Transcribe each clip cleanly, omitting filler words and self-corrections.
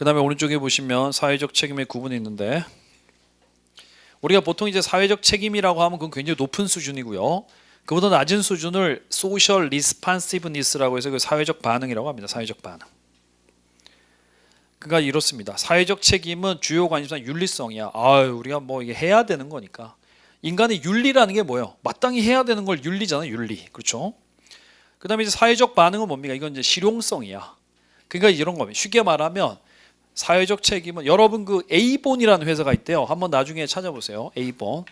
그 다음에 오른쪽에 보시면 사회적 책임의 구분이 있는데, 우리가 보통 이제 사회적 책임이라고 하면 그건 굉장히 높은 수준이고요. 그보다 낮은 수준을 소셜 리스판시브니스라고 해서 그 사회적 반응이라고 합니다. 사회적 반응. 그러니까 이렇습니다. 사회적 책임은 주요 관심사 윤리성이야. 우리가 뭐 이게 해야 되는 거니까. 인간의 윤리라는 게 뭐예요? 마땅히 해야 되는 걸 윤리잖아요. 윤리. 그렇죠? 그 다음에 이제 사회적 반응은 뭡니까? 이건 이제 실용성이야. 그러니까 이런 겁니다. 쉽게 말하면 사회적 책임은, 여러분 그 A본이라는 회사가 있대요. 한번 나중에 찾아보세요. A본.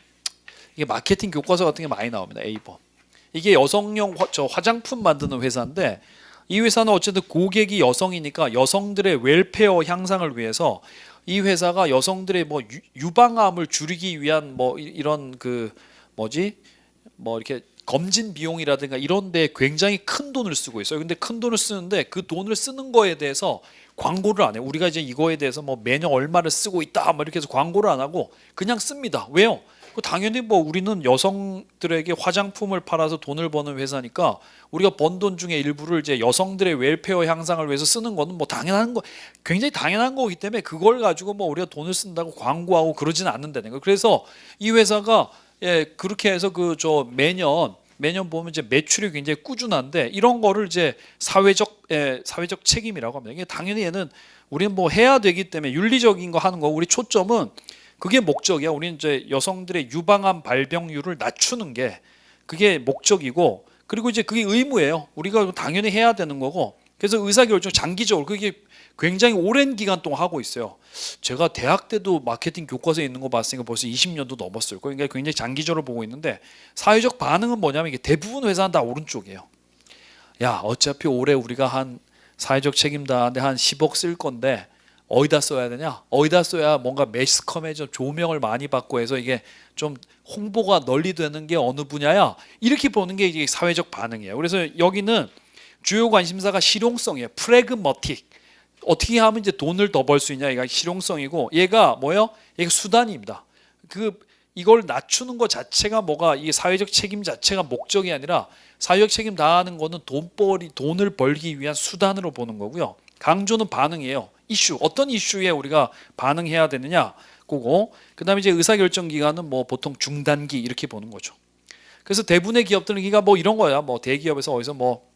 이게 마케팅 교과서 같은 게 많이 나옵니다. A본. 이게 여성용 화장품 만드는 회사인데, 이 회사는 어쨌든 고객이 여성이니까 여성들의 웰페어 향상을 위해서 이 회사가 여성들의 뭐 유방암을 줄이기 위한 뭐 이런 그 뭐지 뭐 이렇게 검진 비용이라든가 이런 데 굉장히 큰 돈을 쓰고 있어요. 근데 큰 돈을 쓰는데 그 돈을 쓰는 거에 대해서 광고를 안 해요. 우리가 이제 이거에 대해서 뭐 매년 얼마를 쓰고 있다 뭐 이렇게 해서 광고를 안 하고 그냥 씁니다. 왜요? 당연히 뭐 우리는 여성들에게 화장품을 팔아서 돈을 버는 회사니까 우리가 번 돈 중에 일부를 이제 여성들의 웰페어 향상을 위해서 쓰는 거는 뭐 당연한 거, 굉장히 당연한 거기 때문에 그걸 가지고 뭐 우리가 돈을 쓴다고 광고하고 그러지는 않는다는 거예요. 그래서 이 회사가 그렇게 해서 매년 보면 이제 매출이 굉장히 꾸준한데, 이런 거를 이제 사회적 책임이라고 합니다. 이게 당연히 얘는 우리는 뭐 해야 되기 때문에 윤리적인 거 하는 거, 우리 초점은 그게 목적이야. 우리는 이제 여성들의 유방암 발병률을 낮추는 게 그게 목적이고, 그리고 이제 그게 의무예요. 우리가 당연히 해야 되는 거고. 그래서 의사결정 장기적으로 그게 굉장히 오랜 기간 동안 하고 있어요. 제가 대학 때도 마케팅 교과서에 있는 거 봤으니까 벌써 20년도 넘었을 거예요. 그러니까 굉장히 장기적으로 보고 있는데, 사회적 반응은 뭐냐면 이게 대부분 회사는 다 오른쪽이에요. 야, 어차피 올해 우리가 한 사회적 책임 다하는데 한 10억 쓸 건데 어디다 써야 되냐? 어디다 써야 뭔가 매스컴에 좀 조명을 많이 받고 해서 이게 좀 홍보가 널리 되는 게 어느 분야야? 이렇게 보는 게 이게 사회적 반응이에요. 그래서 여기는 주요 관심사가 실용성이에요. 프래그머틱. 어떻게 하면 이제 돈을 더 벌 수 있냐? 얘가 실용성이고, 얘가 뭐예요? 얘가 수단입니다. 이걸 낮추는 것 자체가 뭐가, 이게 사회적 책임 자체가 목적이 아니라 사회적 책임 다하는 거는 돈을 벌기 위한 수단으로 보는 거고요. 강조는 반응이에요. 이슈, 어떤 이슈에 우리가 반응해야 되느냐 그거. 그 다음에 이제 의사결정 기간은 뭐 보통 중단기 이렇게 보는 거죠. 그래서 대부분의 기업들은 이가 뭐 이런 거야. 뭐 대기업에서 어디서 뭐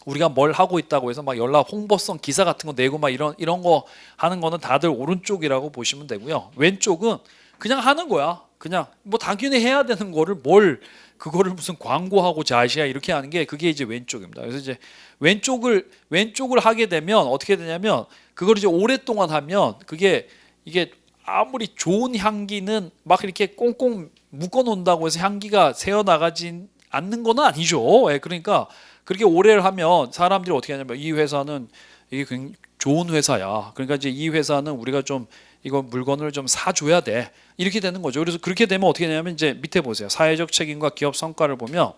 우리가 뭘 하고 있다고 해서 막 연락 홍보성 기사 같은 거 내고 막 이런 거 하는 거는 다들 오른쪽이라고 보시면 되고요. 왼쪽은 그냥 하는 거야. 그냥 뭐 당연히 해야 되는 거를 그거를 무슨 광고하고 자시야 이렇게 하는 게, 그게 이제 왼쪽입니다. 그래서 이제 왼쪽을 하게 되면 어떻게 되냐면, 그걸 이제 오랫동안 하면 이게 아무리 좋은 향기는 막 이렇게 꽁꽁 묶어 놓는다고 해서 향기가 새어 나가진 않는 건 아니죠. 그러니까 그렇게 오래를 하면 사람들이 어떻게 하냐면, 이 회사는 이게 굉장히 좋은 회사야. 그러니까 이제 이 회사는 우리가 좀 이거 물건을 좀 사줘야 돼. 이렇게 되는 거죠. 그래서 그렇게 되면 어떻게 되냐면, 이제 밑에 보세요. 사회적 책임과 기업 성과를 보면,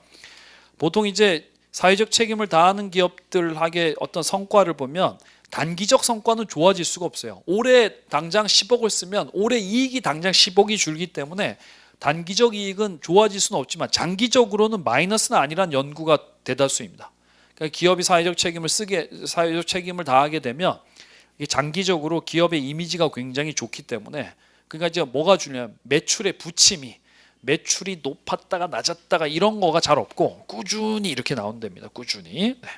보통 이제 사회적 책임을 다하는 기업들에게 어떤 성과를 보면 단기적 성과는 좋아질 수가 없어요. 올해 당장 10억을 쓰면 올해 이익이 당장 10억이 줄기 때문에 단기적 이익은 좋아질 수는 없지만 장기적으로는 마이너스는 아니란 연구가 대다수입니다. 그러니까 기업이 사회적 책임을 다하게 되면 장기적으로 기업의 이미지가 굉장히 좋기 때문에, 그러니까 이제 뭐가 중요하냐면 매출의 부침이, 매출이 높았다가 낮았다가 이런 거가 잘 없고 꾸준히 이렇게 나온답니다. 꾸준히. 네.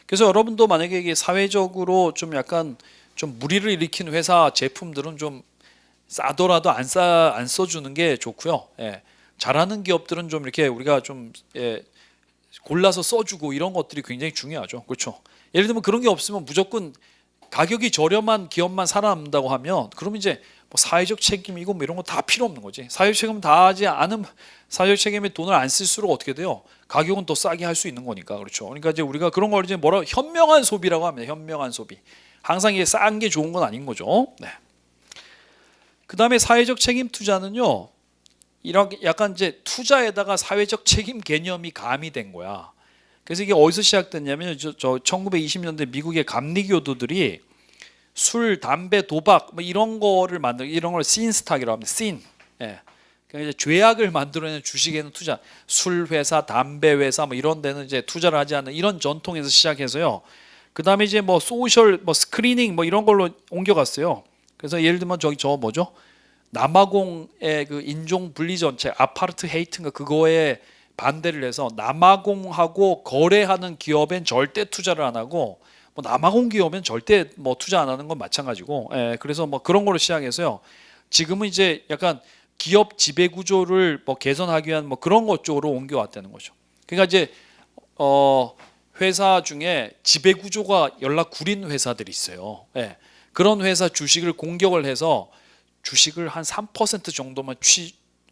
그래서 여러분도 만약에 이게 사회적으로 좀 약간 좀 무리를 일으킨 회사 제품들은 좀 싸더라도 안 써주는 게 좋고요. 잘하는 기업들은 좀 이렇게 우리가 좀 골라서 써주고 이런 것들이 굉장히 중요하죠. 그렇죠? 예를 들면 그런 게 없으면 무조건 가격이 저렴한 기업만 살아남는다고 하면, 그러면 이제 뭐 사회적 책임이고 뭐 이런 거 다 필요 없는 거지. 사회적 책임 다 하지 않은, 사회적 책임에 돈을 안 쓸수록 어떻게 돼요? 가격은 더 싸게 할 수 있는 거니까. 그렇죠? 그러니까 이제 우리가 그런 걸 이제 현명한 소비라고 합니다. 현명한 소비. 항상 이게 싼 게 좋은 건 아닌 거죠. 네. 그 다음에 사회적 책임 투자는요, 이렇게 약간 이제 투자에다가 사회적 책임 개념이 가미된 거야. 그래서 이게 어디서 시작됐냐면, 저 1920년대 미국의 감리교도들이 술, 담배, 도박 뭐 이런 거를 이런 걸 신스탁이라고 합니다. 그러니까 이제 죄악을 만들어내는 주식에는 투자, 술 회사, 담배 회사 뭐 이런 데는 이제 투자를 하지 않는 이런 전통에서 시작해서요. 그 다음에 이제 뭐 소셜 뭐 스크리닝 뭐 이런 걸로 옮겨갔어요. 그래서 예를 들면 저기 저 뭐죠? 남아공의 그 인종 분리 정책 아파르트 헤이트인가 그거에 반대를 해서 남아공하고 거래하는 기업엔 절대 투자를 안 하고 뭐 남아공 기업엔 절대 뭐 투자 안 하는 건 마찬가지고, 예, 그래서 뭐 그런 걸로 시작해서요. 지금은 이제 약간 기업 지배 구조를 뭐 개선하기 위한 뭐 그런 것 쪽으로 옮겨왔다는 거죠. 그러니까 이제 회사 중에 지배 구조가 연락 구린 회사들이 있어요. 예, 그런 회사 주식을 공격을 해서 주식을 한 3% 정도만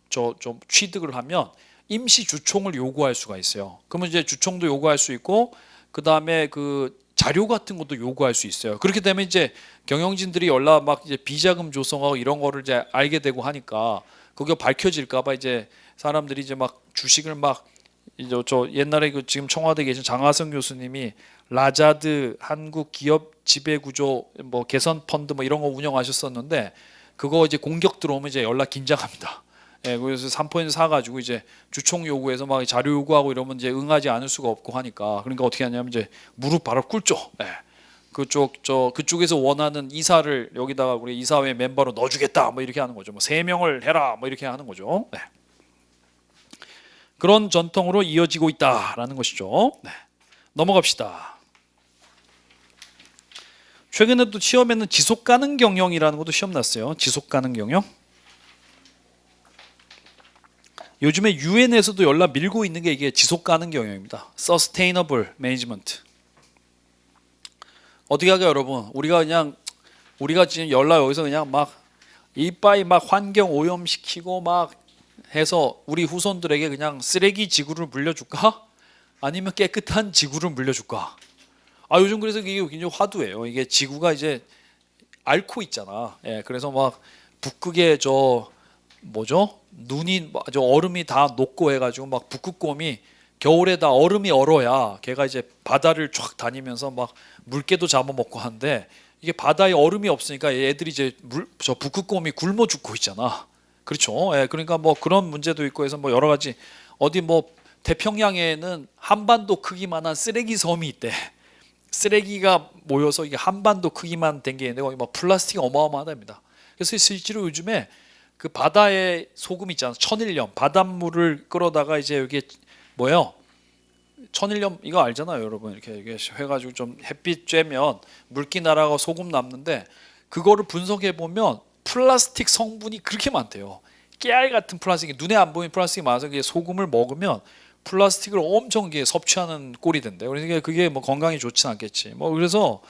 좀 취득을 하면 임시 주총을 요구할 수가 있어요. 그러면 이제 주총도 요구할 수 있고 그 다음에 그 자료 같은 것도 요구할 수 있어요. 그렇게 되면 이제 경영진들이 연락 막 이제 비자금 조성하고 이런 거를 이제 알게 되고 하니까 그게 밝혀질까봐 이제 사람들이 이제 막 주식을 막 이제 저 옛날에 그 지금 청와대에 계신 장하성 교수님이 라자드 한국 기업 지배 구조 뭐 개선 펀드 뭐 이런 거 운영하셨었는데 그거 이제 공격 들어오면 이제 연락 긴장합니다. 예, 그래서 3% 사가지고 이제 주총 요구해서 막 자료 요구하고 이러면 이제 응하지 않을 수가 없고 하니까 그러니까 어떻게 하냐면 이제 무릎 바로 꿇죠. 예. 그쪽에서 원하는 이사를 여기다가 우리 이사회 멤버로 넣어주겠다 뭐 이렇게 하는 거죠. 뭐 3명을 해라 뭐 이렇게 하는 거죠. 네. 그런 전통으로 이어지고 있다라는 것이죠. 네. 넘어갑시다. 최근에 또 시험에는 지속 가능 경영이라는 것도 시험 났어요. 지속 가능 경영. 요즘에 유엔에서도 연락 밀고 있는 게 이게 지속 가능 경영입니다. Sustainable Management. 어떻게 하게 여러분? 우리가 지금 연락 여기서 그냥 막 이빠이 막 환경 오염시키고 막 해서 우리 후손들에게 그냥 쓰레기 지구를 물려줄까? 아니면 깨끗한 지구를 물려줄까? 아 요즘 그래서 이게 굉장히 화두예요. 이게 지구가 이제 앓고 있잖아. 예, 그래서 막 북극에 저 뭐죠? 눈이 저 얼음이 다 녹고 해가지고 막 북극곰이 겨울에 다 얼음이 얼어야 걔가 이제 바다를 쫙 다니면서 막 물개도 잡아먹고 하는데 이게 바다에 얼음이 없으니까 애들이 이제 저 북극곰이 굶어 죽고 있잖아. 그렇죠? 예, 그러니까 뭐 그런 문제도 있고 해서 뭐 여러 가지 어디 뭐 태평양에는 한반도 크기만한 쓰레기 섬이 있대. 쓰레기가 모여서 이게 한반도 크기만 된 게 있는데 거기 막 플라스틱이 어마어마하답니다. 그래서 실제로 요즘에 그 바다에 소금 있잖아. 천일염 바닷물을 끌어다가 이제 여기 뭐예요? 천일염 이거 알잖아요, 여러분. 이렇게 해가지고 좀 햇빛 쬐면 물기 날아가고 소금 남는데 그거를 분석해 보면 플라스틱 성분이 그렇게 많대요. 깨알 같은 플라스틱이 눈에 안 보이는 플라스틱이 많아서 소금을 먹으면 플라스틱을 엄청 섭취하는 꼴이 된대요. 그래서 그게 뭐 건강에 좋지는 않겠지. 뭐 그래서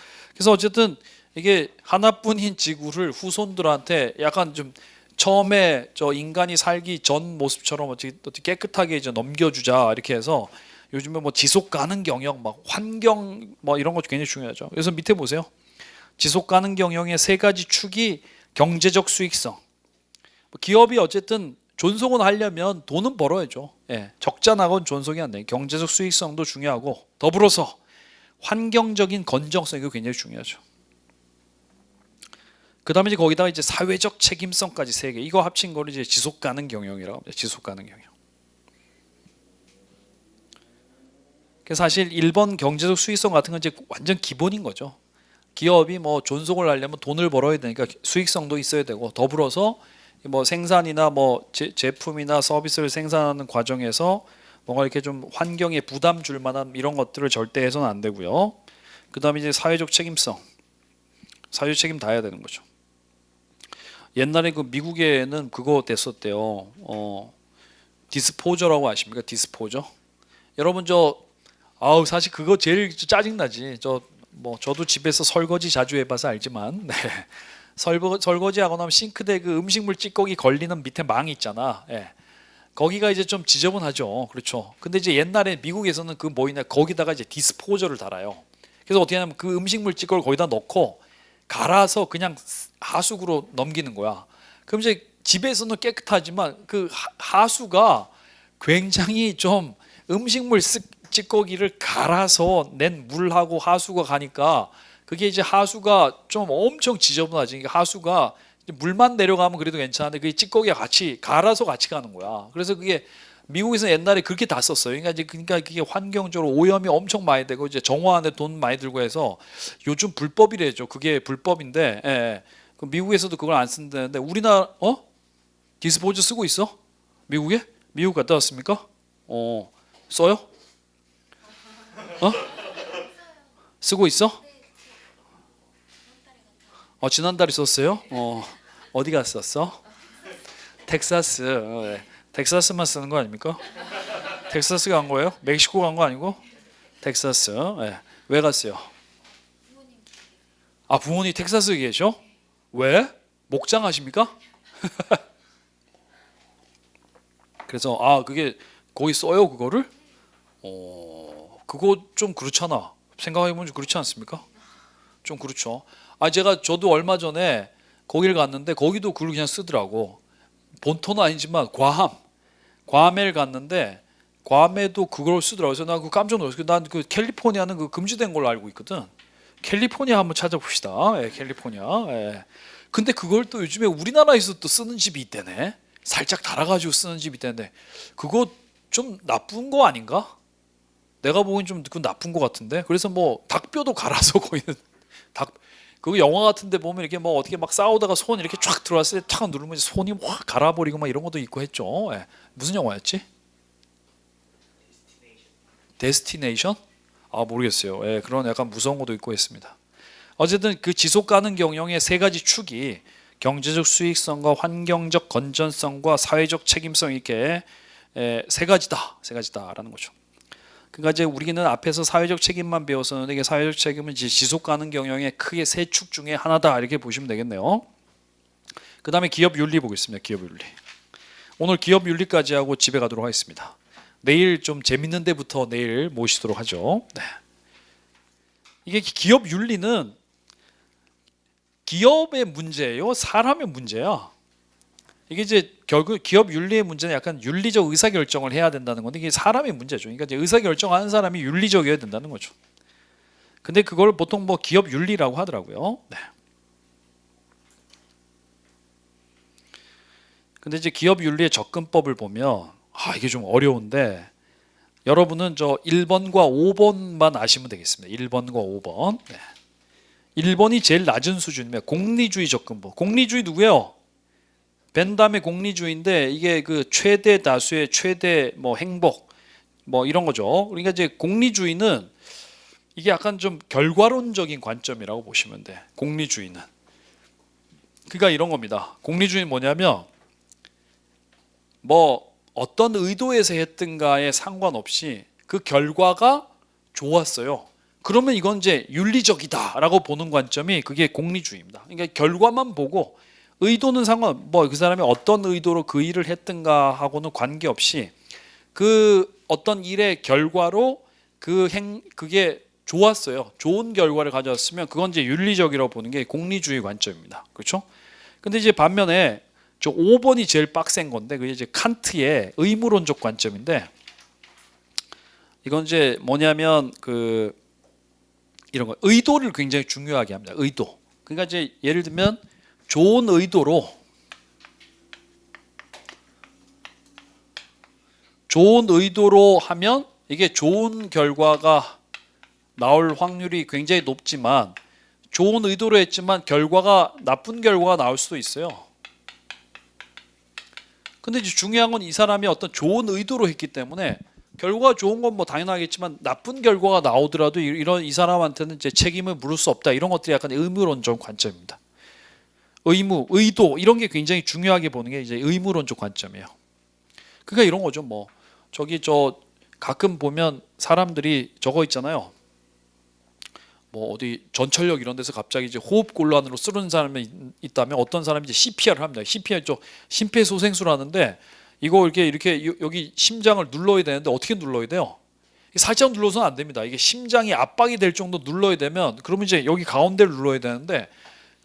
어쨌든 이게 하나뿐인 지구를 후손들한테 약간 좀 처음에 저 인간이 살기 전 모습처럼 어떻게 깨끗하게 이제 넘겨주자 이렇게 해서 요즘에 뭐 지속 가능 경영, 막 환경 뭐 이런 것 굉장히 중요하죠. 그래서 밑에 보세요. 지속 가능 경영의 3가지 축이 경제적 수익성. 기업이 어쨌든 존속은 하려면 돈은 벌어야죠. 예, 적자 나건 존속이 안 돼. 경제적 수익성도 중요하고 더불어서 환경적인 건정성 이거 굉장히 중요하죠. 그다음에 이제 거기다가 이제 사회적 책임성까지 3개. 이거 합친 거를 이제 지속 가능 경영이라고 합니다. 지속 가능 경영. 그래서 사실 1번 경제적 수익성 같은 건 이제 완전 기본인 거죠. 기업이 뭐 존속을 하려면 돈을 벌어야 되니까 수익성도 있어야 되고 더불어서 뭐 생산이나 뭐 제품이나 서비스를 생산하는 과정에서 뭔가 이렇게 좀 환경에 부담 줄 만한 이런 것들을 절대 해서는 안 되고요. 그다음에 이제 사회적 책임성. 사회적 책임 다해야 되는 거죠. 옛날에 그 미국에는 그거 됐었대요. 디스포저라고 아십니까? 디스포저. 여러분 사실 그거 제일 짜증나지. 저도 집에서 설거지 자주 해봐서 알지만, 네. 설거지 하고 나면 싱크대 그 음식물 찌꺼기 걸리는 밑에 망 있잖아. 예. 거기가 이제 좀 지저분하죠. 그렇죠. 근데 이제 옛날에 미국에서는 그 뭐이냐 거기다가 이제 디스포저를 달아요. 그래서 어떻게 하냐면 그 음식물 찌꺼기를 거기다 넣고 갈아서 그냥 하수구로 넘기는 거야. 그럼 이제 집에서는 깨끗하지만 그 하수가 굉장히 좀 음식물 찌꺼기를 갈아서 낸 물하고 하수가 가니까 그게 이제 하수가 좀 엄청 지저분하지. 그러니까 하수가 물만 내려가면 그래도 괜찮은데 그게 찌꺼기가 같이 갈아서 같이 가는 거야. 그래서 그게 미국에서 옛날에 그렇게 다 썼어요. 그러니까 그게 환경적으로 오염이 엄청 많이 되고 이제 정화하는데 돈 많이 들고 해서 요즘 불법이래죠. 그게 불법인데, 예, 예. 그 미국에서도 그걸 안 쓴다는데 우리나라 디스포즈 쓰고 있어? 미국에? 미국 갔다 왔습니까? 써요? 어? 쓰고 있어? 지난달에 썼어요? 어디 갔었어? 텍사스. 네. 텍사스만 쓰는 거 아닙니까? 텍사스 간 거예요? 멕시코 간 거 아니고? 텍사스. 네. 왜 갔어요? 부모님 텍사스에 계셔? 왜? 목장하십니까? 그래서 그게 거기 써요 그거를? 그거 좀 그렇잖아. 생각해보면 좀 그렇지 않습니까? 좀 그렇죠. 저도 얼마 전에 거기를 갔는데 거기도 그걸 그냥 쓰더라고. 본토는 아니지만 괌에 갔는데 괌에도 그걸 쓰더라고. 그래서 난 그거 깜짝 놀랐어. 난 그 캘리포니아는 그 금지된 걸로 알고 있거든. 캘리포니아 한번 찾아봅시다. 예, 캘리포니아. 예. 근데 그걸 또 요즘에 우리나라에서 또 쓰는 집이 있대네. 살짝 달아가지고 쓰는 집이 있대는데 그거 좀 나쁜 거 아닌가? 내가 보기엔 좀 그 나쁜 거 같은데. 그래서 뭐 닭뼈도 갈아서 거기는 닭 그거 영화 같은데 보면 이렇게 뭐 어떻게 막 싸우다가 손 이렇게 쫙 들어왔을 때 탁 누르면 손이 확 갈아버리고 막 이런 것도 있고 했죠. 예. 무슨 영화였지? 데스티네이션? 모르겠어요. 예, 그런 약간 무서운 것도 있고 했습니다. 어쨌든 그 지속 가능 경영의 세 가지 축이 경제적 수익성과 환경적 건전성과 사회적 책임성 이렇게 세 가지다라는 거죠. 그러니까 이제 우리는 앞에서 사회적 책임만 배웠었는데 이게 사회적 책임은 이제 지속 가능 경영의 크게 세 축 중에 하나다 이렇게 보시면 되겠네요. 그 다음에 기업 윤리 보겠습니다. 기업 윤리. 오늘 기업 윤리까지 하고 집에 가도록 하겠습니다. 내일 좀 재밌는 데부터 내일 모시도록 하죠. 네. 이게 기업 윤리는 기업의 문제예요, 사람의 문제야. 이게 이제 결국 기업 윤리의 문제는 약간 윤리적 의사결정을 해야 된다는 건데 이게 사람의 문제죠. 그러니까 이제 의사결정하는 사람이 윤리적이어야 된다는 거죠. 근데 그걸 보통 뭐 기업 윤리라고 하더라고요. 네. 근데 이제 기업 윤리의 접근법을 보면 이게 좀 어려운데 여러분은 저 1번과 5번만 아시면 되겠습니다. 1번과 5번. 네. 1번이 제일 낮은 수준이면 공리주의 접근법. 공리주의 누구예요? 벤담의 공리주의인데 이게 그 최대 다수의 최대 뭐 행복 뭐 이런 거죠. 그러니까 이제 공리주의는 이게 약간 좀 결과론적인 관점이라고 보시면 돼. 공리주의는. 그러니까 이런 겁니다. 공리주의는 뭐냐면 뭐 어떤 의도에서 했든가에 상관없이 그 결과가 좋았어요. 그러면 이건 이제 윤리적이다라고 보는 관점이 그게 공리주의입니다. 그러니까 결과만 보고 의도는 뭐 그 사람이 어떤 의도로 그 일을 했든가 하고는 관계없이 그 어떤 일의 결과로 그게 좋았어요. 좋은 결과를 가져왔으면 그건 이제 윤리적이라고 보는 게 공리주의 관점입니다. 그렇죠? 근데 이제 반면에 저 5번이 제일 빡센 건데 그게 이제 칸트의 의무론적 관점인데 이건 이제 뭐냐면 이런 거 의도를 굉장히 중요하게 합니다. 의도. 그러니까 이제 예를 들면 좋은 의도로 하면 이게 좋은 결과가 나올 확률이 굉장히 높지만 좋은 의도로 했지만 나쁜 결과가 나올 수도 있어요. 근데 이제 중요한 건 이 사람이 어떤 좋은 의도로 했기 때문에 결과가 좋은 건 뭐 당연하겠지만 나쁜 결과가 나오더라도 이 사람한테는 이제 책임을 물을 수 없다. 이런 것들이 약간 의무론적 관점입니다. 의도 이런 게 굉장히 중요하게 보는 게 이제 의무론적 관점이에요. 그러니까 이런 거죠. 뭐 가끔 보면 사람들이 저거 있잖아요. 뭐 어디 전철역 이런 데서 갑자기 이제 호흡곤란으로 쓰러진 사람이 있다면 어떤 사람이 이제 CPR을 합니다. CPR 심폐소생술을 하는데 이거 이렇게 여기 심장을 눌러야 되는데 어떻게 눌러야 돼요? 살짝 눌러서는 안 됩니다. 이게 심장이 압박이 될 정도 눌러야 되면 그러면 이제 여기 가운데를 눌러야 되는데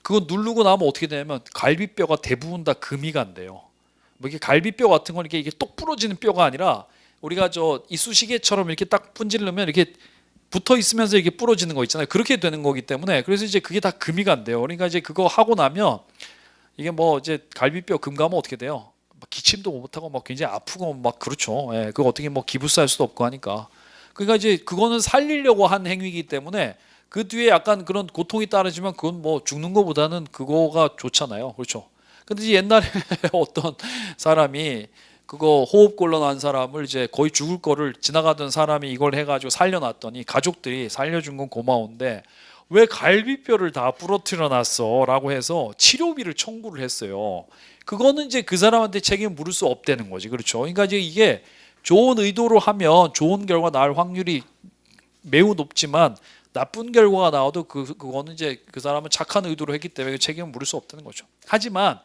그거 누르고 나면 어떻게 되냐면 갈비뼈가 대부분 다 금이 간대요. 뭐 이게 갈비뼈 같은 건 이게 똑 부러지는 뼈가 아니라 우리가 저 이쑤시개처럼 이렇게 딱 분질르면 이렇게 붙어 있으면서 이게 부러지는 거 있잖아요. 그렇게 되는 거기 때문에 그래서 이제 그게 다 금이 간대요. 그러니까 이제 그거 하고 나면 이게 뭐 이제 갈비뼈 금 가면 어떻게 돼요? 막 기침도 못하고 막 굉장히 아프고 막 그렇죠. 예, 그거 어떻게 뭐 기부스할 수도 없고 하니까. 그러니까 이제 그거는 살리려고 한 행위이기 때문에 그 뒤에 약간 그런 고통이 따르지만 그건 뭐 죽는 것보다는 그거가 좋잖아요. 그렇죠. 근데 이제 옛날에 어떤 사람이 그거 호흡곤란 난 사람을 이제 거의 죽을 거를 지나가던 사람이 이걸 해가지고 살려놨더니 가족들이 살려준 건 고마운데 왜 갈비뼈를 다 부러뜨려 놨어? 라고 해서 치료비를 청구를 했어요. 그거는 이제 그 사람한테 책임을 물을 수 없다는 거지. 그렇죠. 그러니까 이제 이게 좋은 의도로 하면 좋은 결과 나올 확률이 매우 높지만 나쁜 결과가 나와도 그거는 이제 그 사람은 착한 의도로 했기 때문에 책임을 물을 수 없다는 거죠. 하지만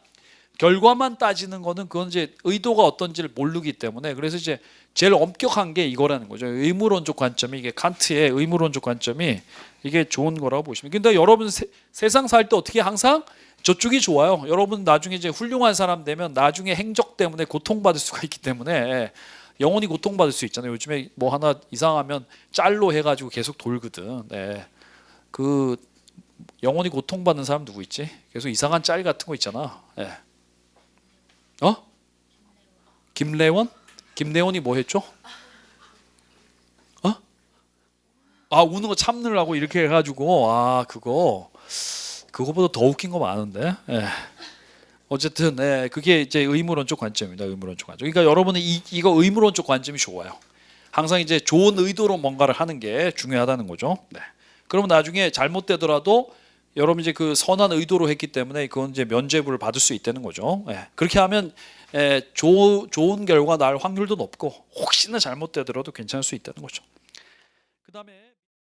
결과만 따지는 거는 그건 이제 의도가 어떤지를 모르기 때문에 그래서 이제 제일 엄격한 게 이거라는 거죠. 의무론적 관점이 이게 칸트의 의무론적 관점이 이게 좋은 거라고 보시면. 근데 여러분 세상 살 때 어떻게 항상 저쪽이 좋아요. 여러분 나중에 이제 훌륭한 사람 되면 나중에 행적 때문에 고통받을 수가 있기 때문에 영원히 고통받을 수 있잖아요. 요즘에 뭐 하나 이상하면 짤로 해가지고 계속 돌거든. 네. 그 영원히 고통받는 사람 누구 있지? 계속 이상한 짤 같은 거 있잖아. 네. 어? 김래원? 김래원이 뭐 했죠? 어? 아 우는 거 참느라고 이렇게 해가지고 그거보다 더 웃긴 거 많은데. 예. 어쨌든 그게 이제 의무론적 관점입니다. 의무론적 관점. 그러니까 여러분은 이거 의무론적 관점이 좋아요. 항상 이제 좋은 의도로 뭔가를 하는 게 중요하다는 거죠. 네. 그러면 나중에 잘못되더라도 여러분 이제 그 선한 의도로 했기 때문에 그건 이제 면죄부를 받을 수 있다는 거죠. 그렇게 하면 좋은 결과 날 확률도 높고 혹시나 잘못되더라도 괜찮을 수 있다는 거죠. 그다음에